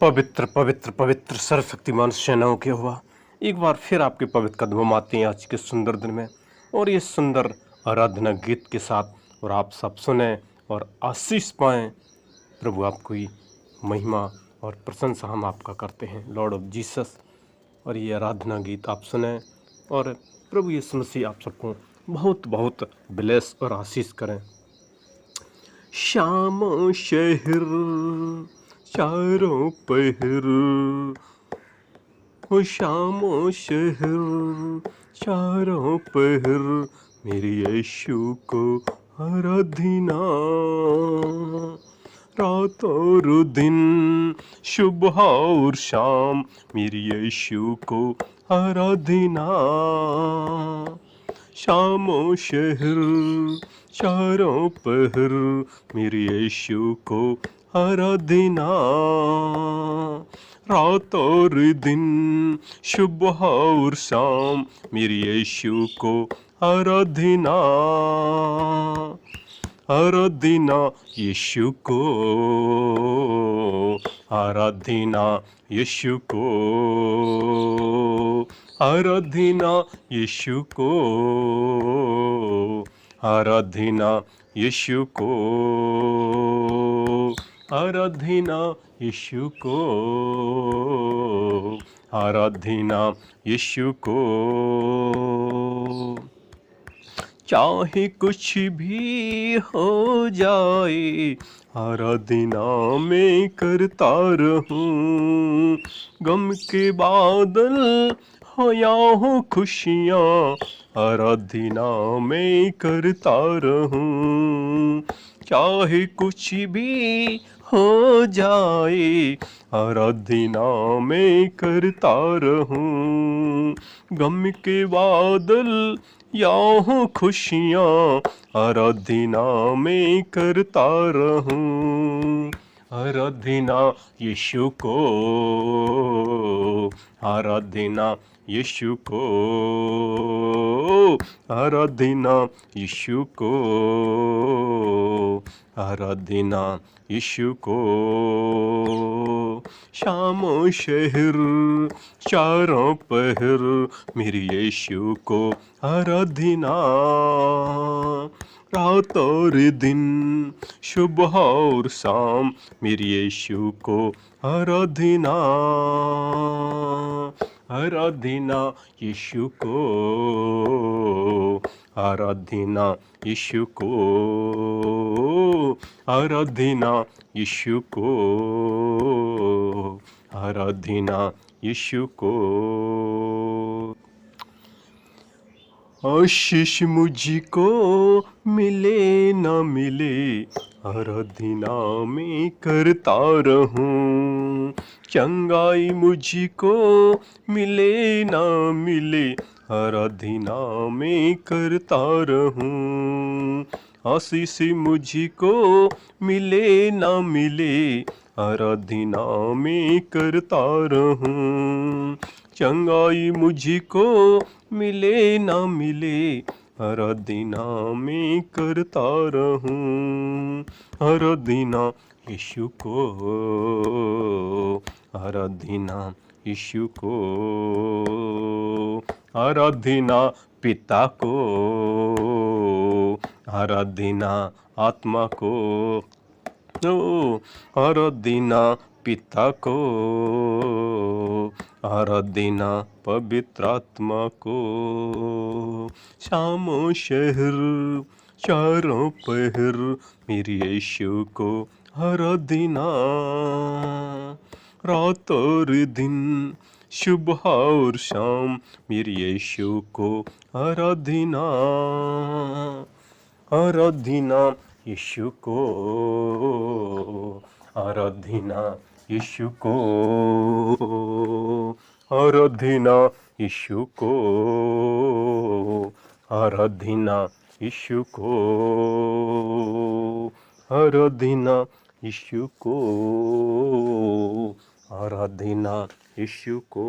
पवित्र पवित्र पवित्र सर्वशक्तिमान सेनाओं के हुआ एक बार फिर आपके पवित्र कदमों में आते हैं आज के सुंदर दिन में और ये सुंदर आराधना गीत के साथ और आप सब सुने और आशीष पाएं। प्रभु आपको ही महिमा और प्रशंसा हम आपका करते हैं लॉर्ड ऑफ जीसस। और ये आराधना गीत आप सुने और प्रभु यीशु मसीह आप सबको बहुत बहुत ब्लेस और आशीष करें। शाम शहर चारों पहर हो, शाम शहर चारों पहर मेरे यीशु को आराधना। रात और दिन सुबह और शाम मेरे यीशु को आराधना। शाम शहर चारों पहर मेरे यीशु को आराधना। रात और दिन सुबह और शाम मेरे यीशु को आराधना। आराधना यीशु को, आराधना यीशु को, आराधना यीशु को, आराधना यीशु को, आराधना यीशु को, आराधना यीशु को। चाहे कुछ भी हो जाए आराधना में करता रहूं। गम के बादल हो या हो खुशियाँ आराधना में करता रहूं। चाहे कुछ भी हो जाए आराधना में करता रहूं। गम के बादल या हो खुशियाँ आराधना में करता रहूं। आराधना यीशु को, आराधना यीशु को, आराधना यीशु को, आराधना यीशु को। शाम शहर चारों पहर मेरे यीशु को आराधना। रात और दिन सुबह और शाम मेरे यीशु को आराधना। आराधना यीशु को, आराधना यीशु को, आराधना यीशु को, आराधना यीशु को। आशीष मुझको मिले न मिले आराधना में करता रहूं। चंगाई मुझको मिले न मिले आराधना में करता रहूं। आशीष मुझको मिले न मिले आराधना में करता रहूं। चंगाई मुझको मिले न मिले आराधना में करता रहूं। आराधना यीशु को, आराधना यीशु को, आराधना पिता को, आराधना आत्मा को, आराधना पिता को, आराधना पवित्र आत्मा को। शाम शहर चारों पहर मेरे यीशु को आराधना। रात और दिन सुबह और शाम मेरे यीशु को आराधना। आराधना यीशु को, आराधना यीशु को, आराधना यीशु को, आराधना यीशु को, आराधना यीशु को, आराधना यीशु को।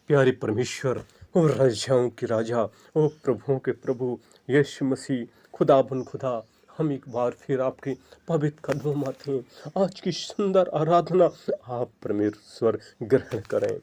प्यारे परमेश्वर और राजाओं के राजा, ओ प्रभुओं के प्रभु यीशु मसीह, खुदा बन खुदा, हम एक बार फिर आपके पवित्र कदमों में आते हैं। आज की सुंदर आराधना आप परमेश्वर ग्रहण करें।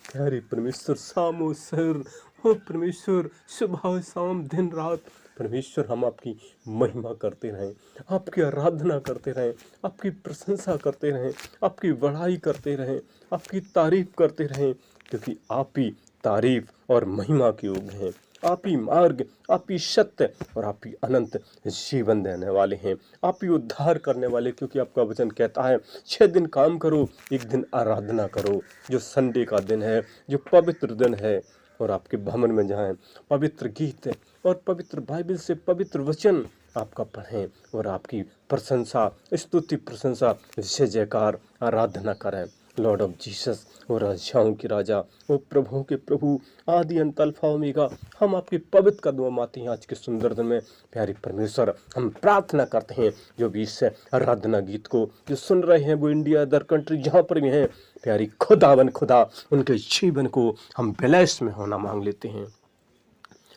प्यारे परमेश्वर, शाम सर हो परमेश्वर, सुबह शाम दिन रात परमेश्वर हम आपकी महिमा करते रहें, आपकी आराधना करते रहें, आपकी प्रशंसा करते रहें, आपकी बड़ाई करते रहें, आपकी तारीफ करते रहें, क्योंकि आप ही तारीफ और महिमा के योग्य हैं। आप ही मार्ग, आप ही सत्य और आप ही अनंत जीवन देने वाले हैं। आप ही उद्धार करने वाले, क्योंकि आपका वचन कहता है 6 दिन काम करो, एक दिन आराधना करो। जो संडे का दिन है, जो पवित्र दिन है, और आपके भवन में जाएं, पवित्र गीत और पवित्र बाइबल से पवित्र वचन आपका पढ़ें और आपकी प्रशंसा, स्तुति, प्रशंसा, जय जयकार, आराधना करें। लॉर्ड ऑफ जीसस, वो राजाओं के राजा, वो प्रभुओं के प्रभु, आदि अंत अल्फा ओमेगा, हम आपके पवित्र कदमों में आते हैं आज के सुंदर दिन में। प्यारे परमेश्वर, हम प्रार्थना करते हैं जो भी इस आराधना गीत को जो सुन रहे हैं, वो इंडिया, अदर कंट्री जहाँ पर भी हैं, प्यारी खुदावन खुदा, उनके जीवन को हम ब्लेस में होना मांग लेते हैं।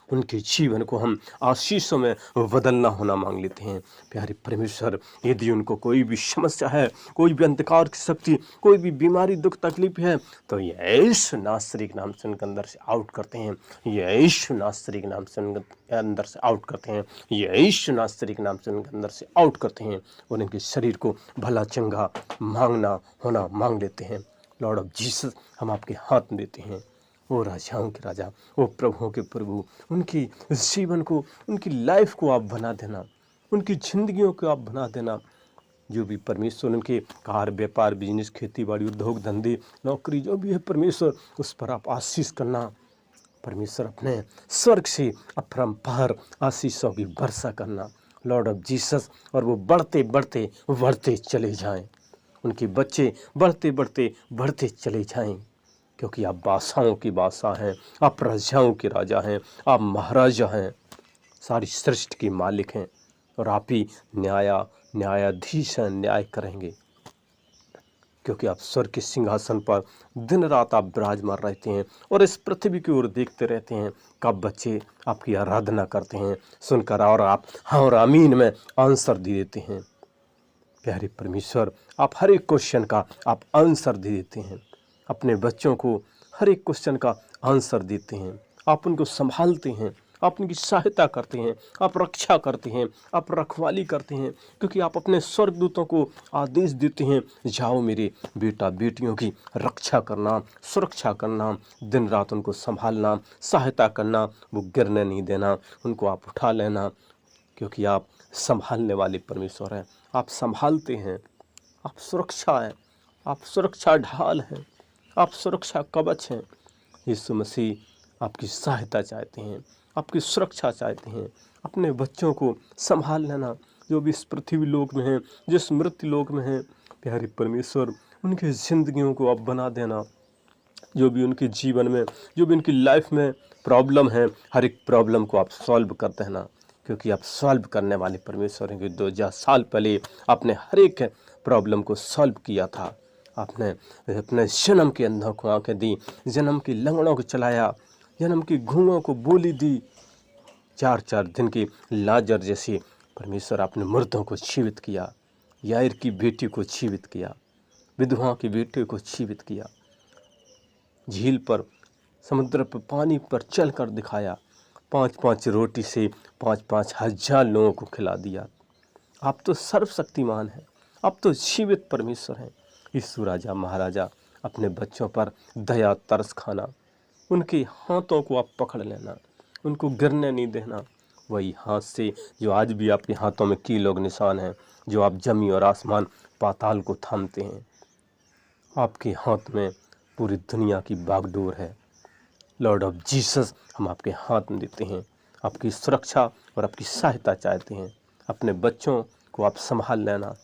उनके जीवन को हम आशीषों में बदलना होना मांग लेते हैं। प्यारे परमेश्वर, यदि उनको कोई भी समस्या है, कोई भी अंधकार की शक्ति, कोई भी बीमारी, दुख, तकलीफ है, तो यीशु नासरी के नाम से उनके अंदर से आउट करते हैं। यीशु नासरी के नाम से उनके अंदर से आउट करते हैं। यीशु नासरी के नाम से उनके अंदर से आउट करते हैं और उनके शरीर को भला चंगा मांगना होना मांग लेते हैं। लॉर्ड ऑफ जीसस, हम आपके हाथ में देते हैं। वो राजाओं के राजा, वो प्रभुओं के प्रभु, उनकी जीवन को, उनकी लाइफ को आप बना देना, उनकी जिंदगियों को आप बना देना। जो भी परमेश्वर उनके कार, व्यापार, बिजनेस, खेती बाड़ी, उद्योग, धंधे, नौकरी जो भी है परमेश्वर, उस पर आप आशीष करना। परमेश्वर, अपने स्वर्ग से अपरंपार आशीषों की वर्षा करना लॉर्ड ऑफ जीसस, और वो बढ़ते बढ़ते बढ़ते चले जाएं। उनके बच्चे बढ़ते बढ़ते बढ़ते चले जाएं, क्योंकि आप बादशाहों की बादशाह हैं, आप राजाओं के राजा हैं, आप महाराजा हैं, सारी सृष्टि के मालिक हैं, और आप ही न्यायाधीश हैं, न्याय करेंगे, क्योंकि आप स्वर्ग के सिंहासन पर दिन रात आप विराजमान रहते हैं और इस पृथ्वी की ओर देखते रहते हैं कब बच्चे आपकी आराधना करते हैं सुनकर, और आप हाँ और आमीन में आंसर दे देते हैं। प्यारे परमेश्वर, आप हर एक क्वेश्चन का आप आंसर दे देते हैं। अपने बच्चों को हर एक क्वेश्चन का आंसर देते हैं। आप उनको संभालते हैं, आप उनकी सहायता करते हैं, आप रक्षा करते हैं, आप रखवाली करते हैं, क्योंकि आप अपने स्वर्गदूतों को आदेश देते हैं, जाओ मेरे बेटा बेटियों की रक्षा करना, सुरक्षा करना, दिन रात उनको संभालना, सहायता करना, वो गिरने नहीं देना, उनको आप उठा लेना, क्योंकि आप संभालने वाले परमेश्वर हैं। आप संभालते हैं, आप सुरक्षा हैं, आप सुरक्षा ढाल हैं, आप सुरक्षा कवच हैं। यीशु मसीह आपकी सहायता चाहते हैं, आपकी सुरक्षा चाहते हैं। अपने बच्चों को संभाल लेना, जो भी इस पृथ्वी लोक में हैं, जिस मृत्यु लोक में हैं, प्यारे परमेश्वर, उनकी ज़िंदगियों को आप बना देना। जो भी उनके जीवन में, जो भी उनकी लाइफ में प्रॉब्लम है, हर एक प्रॉब्लम को आप सॉल्व कर देना, क्योंकि आप सॉल्व करने वाले परमेश्वर हैं। कि 2000 साल पहले आपने हर एक प्रॉब्लम को सॉल्व किया था। आपने अपने जन्म के अंधों को आंखें दी, जन्म के लंगड़ों को चलाया, जन्म की गूंगों को बोली दी, 4 दिन की लाजर जैसे परमेश्वर आपने मुर्दों को जीवित किया, याईर की बेटी को जीवित किया, विधवा की बेटी को जीवित किया, झील पर, समुद्र पर, पानी पर चल कर दिखाया, 5-5 रोटी से 5-5 हजार लोगों को खिला दिया। आप तो सर्वशक्तिमान हैं, आप तो जीवित परमेश्वर हैं। यीशु राजा महाराजा, अपने बच्चों पर दया तरस खाना, उनके हाथों को आप पकड़ लेना, उनको गिरने नहीं देना। वही हाथ से जो आज भी आपके हाथों में कीलों के निशान हैं, जो आप जमी और आसमान पाताल को थामते हैं, आपके हाथ में पूरी दुनिया की बागडोर है। लॉर्ड ऑफ जीसस, हम आपके हाथ में देते हैं, आपकी सुरक्षा और आपकी सहायता चाहते हैं। अपने बच्चों को आप संभाल लेना,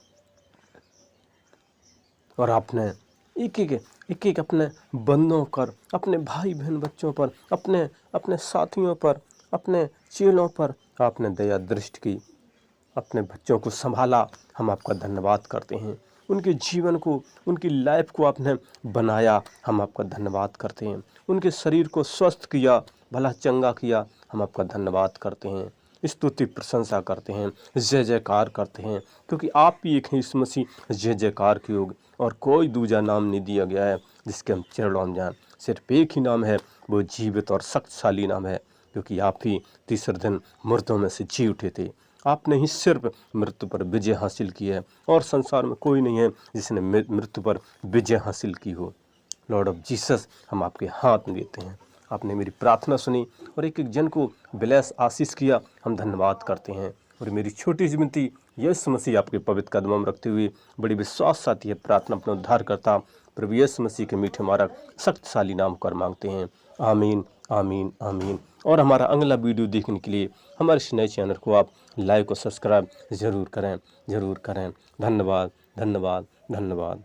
और आपने एक एक अपने बंदों पर, अपने भाई बहन बच्चों पर, अपने साथियों पर, अपने चेलों पर आपने दया दृष्टि की, अपने बच्चों को संभाला। हम आपका धन्यवाद करते हैं। उनके जीवन को, उनकी लाइफ को आपने बनाया, हम आपका धन्यवाद करते हैं। उनके शरीर को स्वस्थ किया, भला चंगा किया, हम आपका धन्यवाद करते हैं। स्तुति प्रशंसा करते हैं, जय जयकार करते हैं, क्योंकि आप ही एक हैं यीशु मसीह जय जयकार के योग। और कोई दूजा नाम नहीं दिया गया है जिसके हम चरणों में जाएं। सिर्फ एक ही नाम है, वो जीवित और शक्तिशाली नाम है, क्योंकि आप ही तीसरे दिन मुर्दों में से जी उठे थे। आपने ही सिर्फ मृत्यु पर विजय हासिल की है, और संसार में कोई नहीं है जिसने मृत्यु पर विजय हासिल की हो। लॉर्ड ऑफ जीसस, हम आपके हाथ में देते हैं। आपने मेरी प्रार्थना सुनी और एक एक जन को ब्लेस आशीष किया, हम धन्यवाद करते हैं। और मेरी छोटी सी विनती यीशु मसीह आपके पवित्र कदमों में रखते हुए बड़ी विश्वास साथी है प्रार्थना अपने उद्धार करता प्रभु यीशु मसीह के मीठे मारक शक्तिशाली नाम कर मांगते हैं। आमीन, आमीन, आमीन। और हमारा अगला वीडियो देखने के लिए हमारे इस नए चैनल को आप लाइक और सब्सक्राइब ज़रूर करें, ज़रूर करें। धन्यवाद, धन्यवाद, धन्यवाद।